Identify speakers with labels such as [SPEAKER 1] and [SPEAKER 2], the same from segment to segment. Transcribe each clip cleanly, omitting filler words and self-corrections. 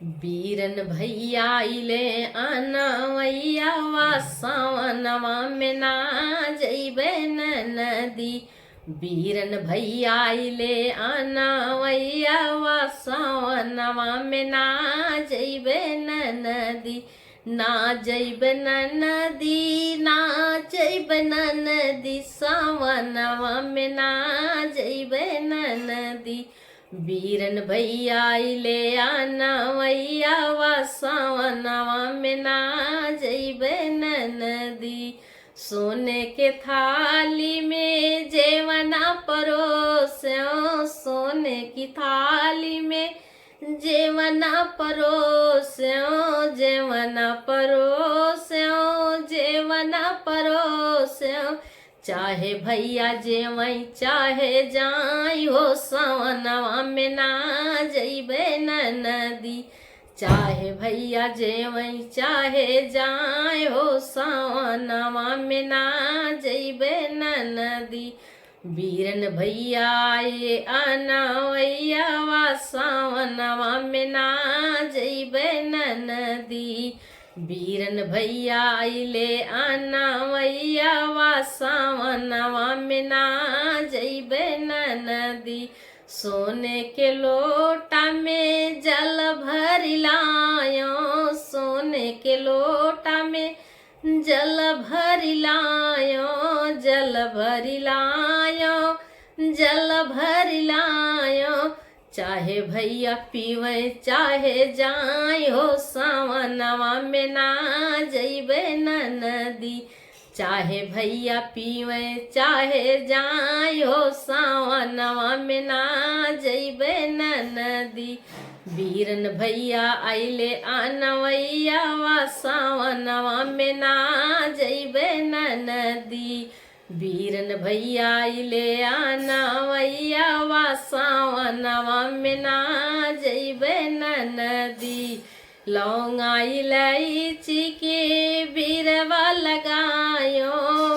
[SPEAKER 1] बीरन भैया आइले अनवैया सावनवा में ना जइबे नदी। बीरन भैया आइले अनवैया सावनवा में ना जइबे नदी। ना जइबे नदी, ना जइबे नदी, सावनवा में ना जइबे नदी। बीरन भैया आइले अनवैया सावनवा में ना जइबे नदी। सोने के थाली में जेवना परोस्यो, सोने की थाली में जेवना परोस्यो, जेवना परोस्यो, जेवना परोस्यो। चाहे भैया जेवई चाहे जाई हो, सावनवा में ना जइबे नदी। चाहे भैया जेवई चाहे जाई हो, सावनवा में ना जइबे नदी। बीरन भैया आए अनवैया सावनवा में ना जइबे नदी। बीरन भैया आइले अनवैया सावनवा में ना जइबे नदी। सोने के लोटा में जल भरि लायो, सोने के लोटा में जल भरि लायो, जल भरि लायो, जल भरि लायो। चाहे भैया पीवे चाहे जाई हो, सावनवा में ना जइबे नदी। चाहे भैया पीवे चाहे जाई हो, सावनवा में ना जइबे नदी। बीरन भैया आइले अनवैया सावनवा में ना जइबे नदी। बीरन भैया आइले अनवैया सावनवा में ना जइबे नदी। लौंगा इलायची के बीरवा लगायो,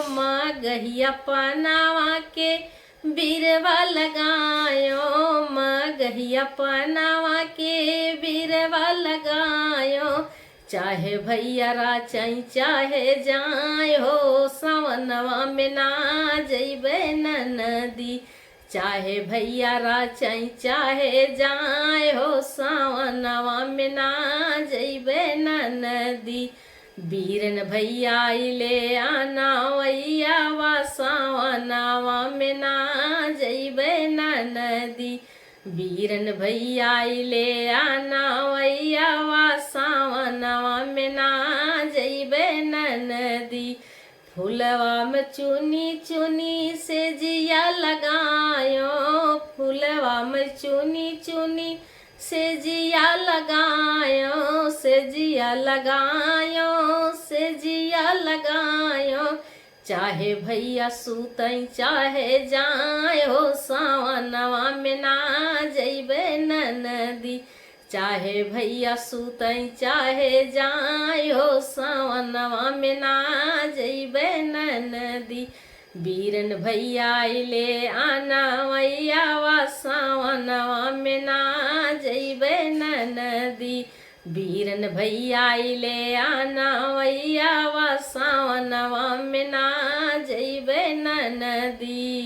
[SPEAKER 1] मगहिया पनावा के बीरवा लगायो, मगहिया पनावा के बीरवा लगायो। चाहे भैया राचई चाहे जाय हो, सावनवा में ना जइबे नदी। चाहे भैया राचई चाहे जाय हो, सावनवा में ना जइबे नदी। बीरन भैया आइले अनवैया सावनवा में ना जइबे नदी। बीरन भैया आइले अनवैया सावनवा में ना जइबे नदी। फुलवा में चुनी चुनी से जिया लगायो, फुलवा में चुनी चुनी से जिया लगायो, से जिया लगायो, से जिया लगायो। चाहे भैया सुतई चाहे जाय हो, सावनवा में ना जइबे नदी। चाहे भैया सुतई चाहे जाय हो, सावनवा में ना जइबे नदी। बीरन भैया आइले अनवैया सावनवा में ना जइबे नदी। बीरन भैया आइले अनवैया सावनवा में ना जइबे नदी।